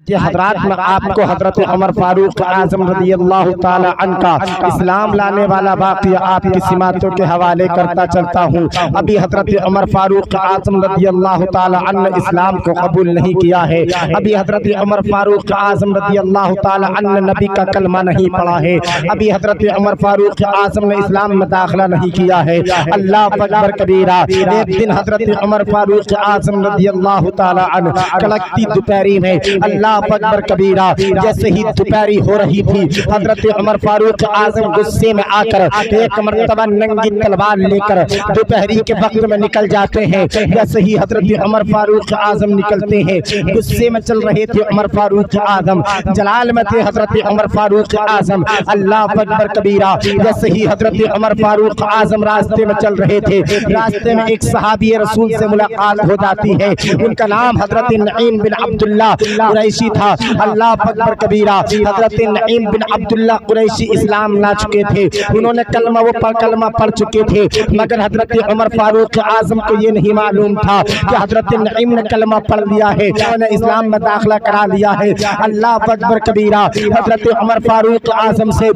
ये हजरात में आपको हजरत उमर फारूक आजम रज़ियल्लाहु ताला अन्हु का इस्लाम लाने वाला वाक़या आपकी सिमातों के हवाले करता चलता हूँ। अभी हजरत उमर फारूक आजम रज़ियल्लाहु ताला अन्हु इस्लाम को कबूल नहीं किया है। अभी हजरत उमर फारूक आजम रज़ियल्लाहु ताला अन्हु नबी का कलमा नहीं पढ़ा है। अभी हजरत उमर फारूक आजम ने इस्लाम में दाखिला नहीं किया है। अल्लाह अकबर कबीरा। एक दिन हजरत उमर फारूक आजम रज़ियल्लाहु ताला अन्हु कड़कती दोपहरी में अल्लाह अकबर कबीरा जैसे ही दोपहरी हो रही थी, हजरत उमर फारूक आजम गुस्से में आकर एक मर्तबा नंगी तलवार लेकर दोपहरी के वक्त में निकल जाते हैं। जैसे ही हजरत उमर फारूक आजम निकलते हैं, गुस्से में चल रहे थे उमर फारूक आजम, जलाल में थे हजरत उमर फारूक आजम। अल्लाह अकबर कबीरा। जैसे ही हजरत उमर फारूक आजम रास्ते में चल रहे थे, रास्ते में एक सहाबी रसूल से मुलाकात हो जाती है। उनका नाम हजरत नईम बिन अब्दुल्लाह कुरैशी था। अल्लाह अकबर कबीरा। हजरत नईम बिन अब्दुल्लाह कुरैशी इस्लाम ला चुके थे। उन्होंने कलमा पढ़ चुके थे, मगर हजरत उमर फारूक आजम को ये नहीं मालूम था कि हजरत नईम ने कलमा पढ़ लिया है, उन्होंने इस्लाम में दाखिला करा लिया है। अल्लाह अकबर कबीरा। हजरत उमर फारूक आजम से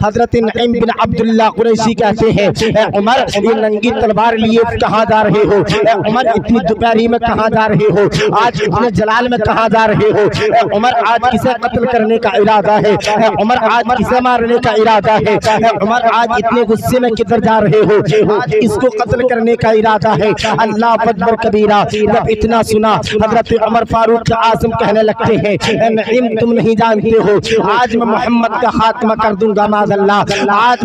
हजरत नईम बिन अब्दुल्लाह कुरैशी कहते हैं, ए उमर, ये नंगी तलवार लिए कहाँ जा रहे हो? ए उमर, इतनी दोपहरी में कहाँ जा रहे हो? आज इतने जलाल में कहाँ जा रहे हो? उमर, आज किसे कत्ल करने का इरादा है? उमर, आज किसे मारने का इरादा है? उमर, आज इतने गुस्से में किधर जा रहे हो? आज किसको कत्ल करने का इरादा है? अल्लाह अकबर कबीरा। जब इतना सुना, हजरत उमर फारूक आजम कहने लगते हैं, नईम, तुम नहीं जानते हो, आज मैं मोहम्मद का खात्मा कर दूंगा। माज़अल्लाह,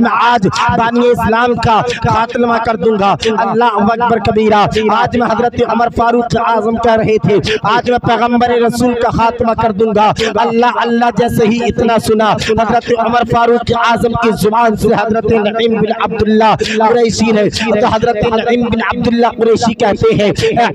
आज बानी इस्लाम का खात्मा कर दूंगा। अल्लाह अकबर कबीरा। आज मैं हजरत उमर फारूक आजम कह रहे थे, आज मैं पैगंबर रसूल का खात्मा कर दूंगा। अल्लाह जैसे ही इतना सुना, हजरत उमर फारूक आजम की जुबान से हजरत नईम बिन अब्दुल्लाह कुरैशी ने, तो हजरत नईम बिन अब्दुल्लाह कुरैशी कहते हैं,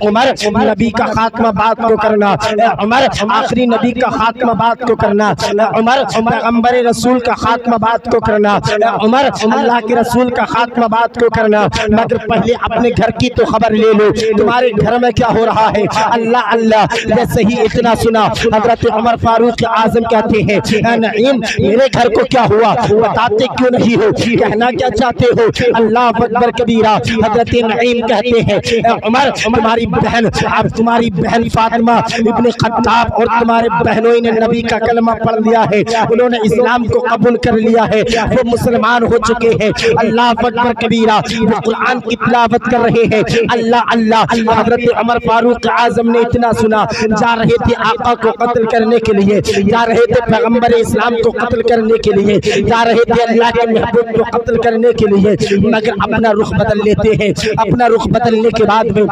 उमर, नबी का खात्मा बात को करना। उमर, आखिरी नबी का खात्मा बात को करना। उमर, पैगंबर रसूल का खात्मा बात को करना। उमर, अल्लाह के रसूल का खात्मा बात को करना। मगर पहले अपने घर की तो खबर ले लो, तुम्हारे घर में क्या हो रहा है? अल्लाह जैसे ही इतना सुना, हजरत उमर फारूक आजम कहते हैं, नईम, मेरे घर को क्या हुआ? बताते क्यों नहीं हो? कहना क्या चाहते हो? अल्लाह अकबर कबीरा। हजरत नईम कहते हैं, उमर, तुम्हारी बहन फातिमा इब्ने खत्ताब और तुम्हारे बहनों ने नबी का कलमा पढ़ लिया है, उन्होंने इस्लाम को कबूल कर लिया है, वो मुसलमान हो चुके हैं। अल्लाह अकबर कबीरा। वो कुरान की तिलावत कर रहे हैं। अल्लाह। हजरत उमर फारूक आजम ने इतना सुना, जा रहे थे आका को कत्ल करने के लिए, जा रहे थे पैगंबर इस्लाम को कत्ल करने के लिए, जा रहे थे अल्लाह के महबूब को कत्ल करने के लिए, मगर अपना रुख बदल लेते हैं। अपना रुख बदलने के बाद में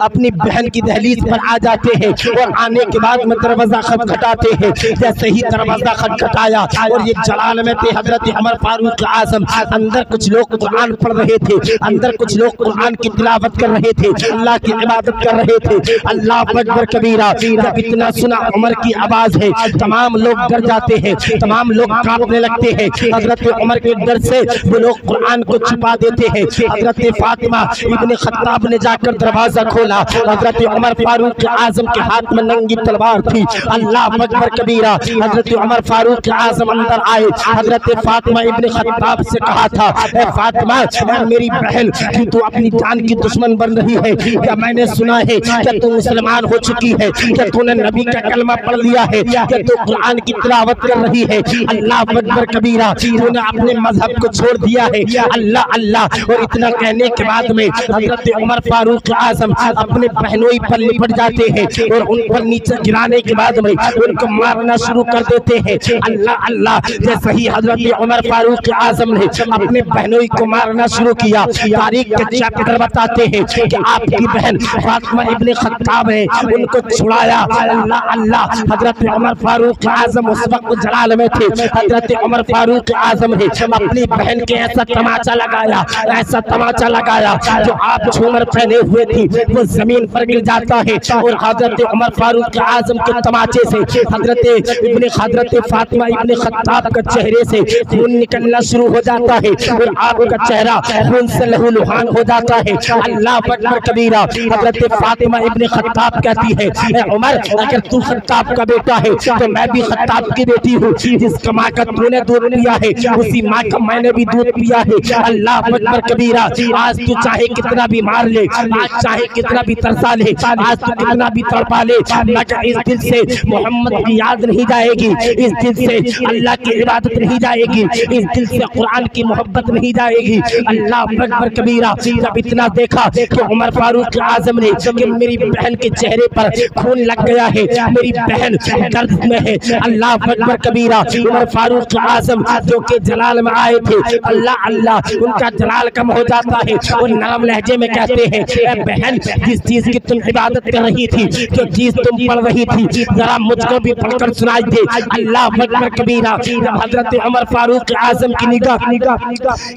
अपनी बहन की दहलीज पर आ जाते हैं और आने के बाद में दरवाजा खटखटाते हैं। जैसे ही दरवाजा खटखटाया और ये जलाल में थे हजरत उमर फारूक आजम, अंदर कुछ लोग कुरान पढ़ रहे थे, अंदर कुछ लोग कुरान की तिलावत कर रहे थे, अल्लाह की इबादत कर रहे थे। अल्लाह अकबर कबीरा। जब इतना सुना, उमर की आवाज है, तमाम लोग डर जाते हैं, तमाम लोग कांपने लगते हैं। हजरत उमर के डर से वो लोग कुरान को छुपा देते हैं। हजरत फातिमा इब्ने खत्ताब ने जाकर दरवाजा खोला। हजरत उमर फारूक आजम के हाथ में नंगी तलवार थी। अल्लाह अकबर कबीरा। हजरत उमर फारूक आजम अंदर आए। हजरत फातिमा इब्ने खत्ताब से कहा था, ए फातिमा, मेरी बहन, कि तू अपनी जान की दुश्मन बन रही है? क्या मैंने सुना है कि तू मुसलमान हो चुकी है? क्या तूने नबी का कलमा पढ़ लिया है? क्या तू कुरान की तिलावत कर रही है? अल्लाह अकबर कबीरा। तूने अपने मजहब को छोड़ दिया है? अल्लाह। और इतना कहने के बाद में हजरत उमर फारूक आजम अपने बहनों पर लिपट जाते हैं और उन पर नीचे गिराने के बाद में उनको मारना शुरू कर देते हैं। अल्लाह। जैसे ही हजरत उमर फारूक आजम ने अपने बहनों को मारना शुरू किया, तारीख के चैप्टर बताते हैं कि आपकी बहन फातिमा इब्ने खत्ताब है, उनको छुड़ाया। अल्लाह। हजरत उमर फारूक आजम उस वक्त जलाल में थे। हजरत उमर फारूक आजम ने अपनी बहन के ऐसा तमाचा लगाया जो आप झूमर पहने हुए थी वो जमीन पर गिर जाता है। और हजरत उमर फारूक आजम के तमाचे से हजरत फातिमा इब्ने खत्ताब के चेहरे से खून निकलना शुरू हो जाता है और आपका चेहरा खून से लहूलुहान हो जाता है। अल्लाह अकबर कबीरा। हजरत फातिमा इब्ने खत्ताब कहती है, उमर, अगर तू खत्ताब का बेटा है तो मैं भी खत्ताब की बेटी हूँ। जिस माँ का तूने दूध पिया है उसी माँ का मैंने भी दूध पिया है। अल्लाह अकबर कबीरा। आज तू चाहे कितना भी मार ले, आज चाहे कितना भी तरसा ले, आज तू कितना भी तड़पा ले, मगर इस दिल से मोहम्मद की याद नहीं जाएगी, इस दिल से अल्लाह की इबादत नहीं जाएगी, इस दिल से कुरान की मोहब्बत नहीं जाएगी। अल्लाह अकबर कबीरा। जब इतना देखा कि उमर फारूक आजम ने कि मेरी बहन के चेहरे पर खून लग गया है, मेरी बहन दर्द में है, अल्लाह अकबर कबीरा। उमर फारूक आजम जो के जलाल में आए थे, अल्लाह अल्लाह उनका जलाल कम हो जाता है और नरम लहजे में कहते हैं, ए बहन जिस चीज की तुम इबादत कर रही थी, जो चीज तुम पढ़ रही थी, जरा मुझको भी पढ़कर सुनाई दे। अल्लाह अकबर कबीरा। जब हजरत उमर फारूक आजम की निगाह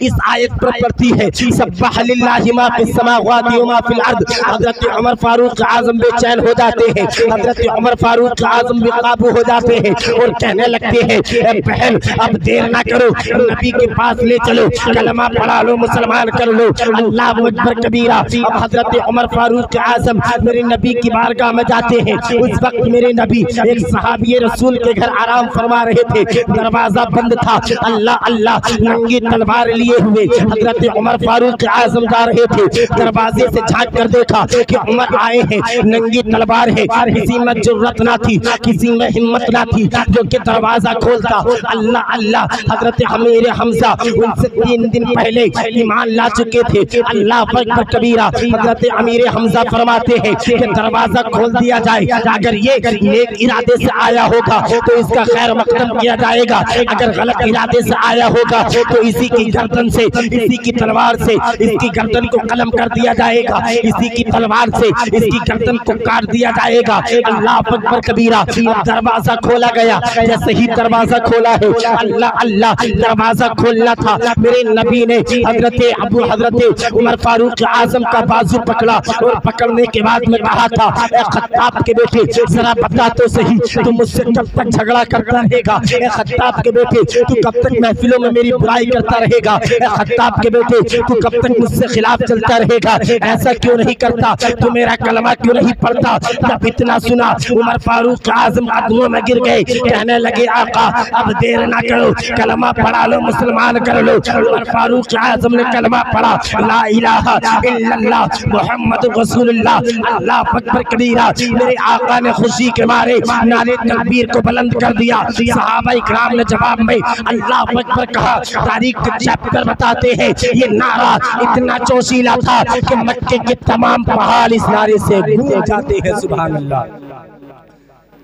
इस आयत पर पड़ती है, सब्बाह लिल्लाहि मा फिस समावाति व मा फिल अर्द, हजरत उमर फारूक आजम बेचैन हो जाते हैं, हजरत उमर फारूक आजम बेकाबू हो जाते हैं और कहने लगते हैं, ए बहन अब देर ना करो, नबी के पास ले चलो, कलमा पढ़ा लो, मुसलमान कर लो। अल्लाह अकबर कबीरा। अब हजरत उमर फारूक आजम मेरे नबी की बारगाह में जाते हैं। उस वक्त मेरे नबी एक सहाबी रसूल के घर आराम फरमा रहे थे, दरवाजा बंद था। अल्लाह अल्लाह नंगी तलवार लिए हुए हजरत उमर फारूक आजम जा रहे थे। दरवाजे से झांक कर देखा कि उमर आए हैं, नंगी तलवार है, किसी में जुर्रत ना थी, किसी में हिम्मत ना थी जो कि दरवाजा खोलता। अल्लाह अल्लाह हजरत अमीर हमजा उनसे 3 दिन पहले ईमान ला चुके थे। अल्लाह अकबर कबीरा। हजरत अमीर हमजा फरमाते हैं कि दरवाजा खोल दिया जाए, अगर ये नेक इरादे से आया होगा तो इसका खैर मकदम किया जाएगा, अगर गलत इरादे से आया होगा तो इसी की गर्दन से, इसी की तलवार से इसकी गर्दन को कलम कर दिया जाएगा, इसी की तलवार से इसकी गर्दन को काट दिया जाएगा। अल्लाह अकबर कबीरा। अब दरवाजा खोला गया, जैसे ही दरवाजा खोला है, अल्लाह अल्लाह दरवाजा खोलना था, मेरे नबी ने हजरत उमर फारूक आजम का बाजू पकड़ा और पकड़ने के बाद में कहा था, ए खत्ताब के बेटे जरा बता तो सही, तू मुझसे कब तक झगड़ा करता रहेगा? ए खत्ताब के बेटे तू कब तक महफिलों में मेरी बुराई करता रहेगा? ए खत्ताब के बेटे तू कब तक मुझसे खिलाफ चलता रहेगा? ऐसा क्यों नहीं करता? तू मेरा कलमा क्यों नहीं पढ़ता? जब इतना सुना उमर फारूक आजम कदमों में गिर गए, कहने लगे, आका अब देर ना करो, कलमा पढ़ा लो, मुसलमान कर लो। उमर फारूक आजम ने कलमा पढ़ा, ला इलाहा इल्लल्लाह मुहम्मद रसूलुल्लाह। अल्लाह अकबर कबीरा। मेरे आका ने खुशी के मारे नारे तकबीर को बुलंद कर दिया। सहाबा इकराम ने जवाब में अल्लाह अकबर कहा। तारीख के चैप्टर बताते हैं ये नारा इतना चौशीला था कि मक्के के तमाम पहाड़ इस नारे से गूंज जाते हैं। सुभान अल्लाह।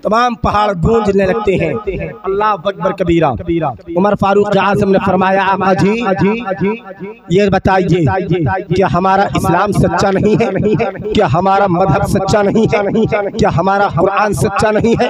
तमाम पहाड़ गूंजने लगते हैं। अल्लाह अकबर कबीरा। उमर फारूक आजम ने फरमाया, आका जी ये बताइए क्या हमारा इस्लाम सच्चा नहीं है? क्या हमारा मजहब सच्चा नहीं है? क्या हमारा कुरान सच्चा नहीं है?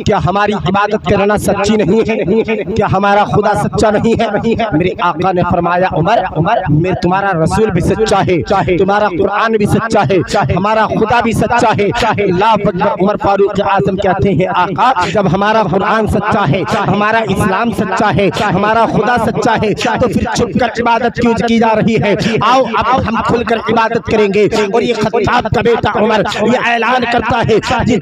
क्या हमारी इबादत करना सच्ची नहीं है? क्या हमारा खुदा सच्चा नहीं है? मेरे आका ने फरमाया, उमर मेरे तुम्हारा रसूल भी सच्चा है, तुम्हारा कुरान भी सच्चा है, हमारा खुदा भी सच्चा है। अल्लाह अकबर। उमर फारूक आजम क्या हैं, आका जब हमारा कुरान सच्चा है, हमारा इस्लाम सच्चा है, हमारा खुदा सच्चा है, तो फिर छुपकर इबादत क्यों की जा रही है? आओ अब हम खुलकर इबादत करेंगे। और ये खत्ताब का बेटा उमर ये ऐलान करता है,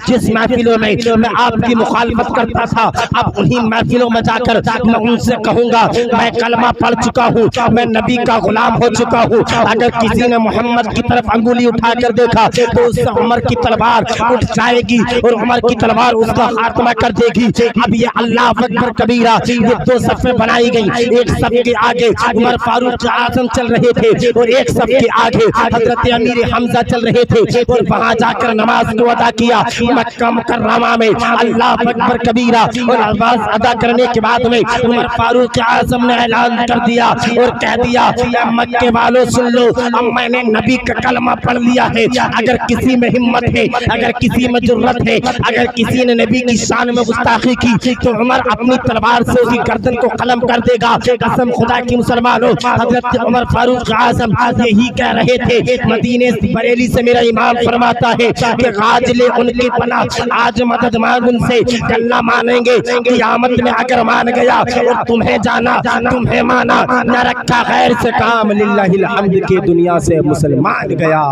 जिस महफिलों में मैं आपकी मुखालफत करता था, अब उन्हीं महफिलों में जाकर मैं उनसे कहूंगा, मैं कलमा पढ़ चुका हूँ, मैं नबी का गुलाम हो चुका हूँ। अगर किसी ने मोहम्मद की तरफ अंगुली उठाकर देखा तो उससे उमर की तलवार उठ जाएगी और उमर की तलवार उसका खात्मा कर देगी। अब ये अल्लाह अकबर कबीरा। ये 2 सफ़े बनाई गई, एक सफ़ के आगे उमर फारूक आजम चल रहे थे और एक सफ़ के आगे हजरत अमीर हमजा चल रहे थे और वहां जाकर नमाज को अदा किया मक्का मुकर्रमा में। अल्लाह अकबर कबीरा। और नमाज अदा करने के बाद में उमर फारूक आजम ने ऐलान कर दिया और कह दिया, मक्के वालों सुन लो, अब मैंने नबी का कलमा पढ़ लिया है। अगर किसी में हिम्मत है, अगर किसी में जुर्रत है, अगर किसी ने नबी की शान में गुस्ताखी की तो उमर अपनी तलवार से उसकी गर्दन को कलम कर देगा। कसम खुदा की मुसलमानों, हजरत उमर फारूक आजम यही कह रहे थे। मदीने बरेली से मेरा इमाम फरमाता है कि आज ले उनकी पनाह, आज मदद मांग उनसे, गल्ला मानेंगे क़यामत में अगर मान गया और तुम्हें जाना तुम्हें माना, न रखा खैर से काम, लिल्लाहिल हम्द के दुनिया से मुसलमान गया,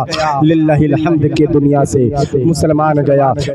लिल्लाहिल हम्द के दुनिया से मुसलमान गया।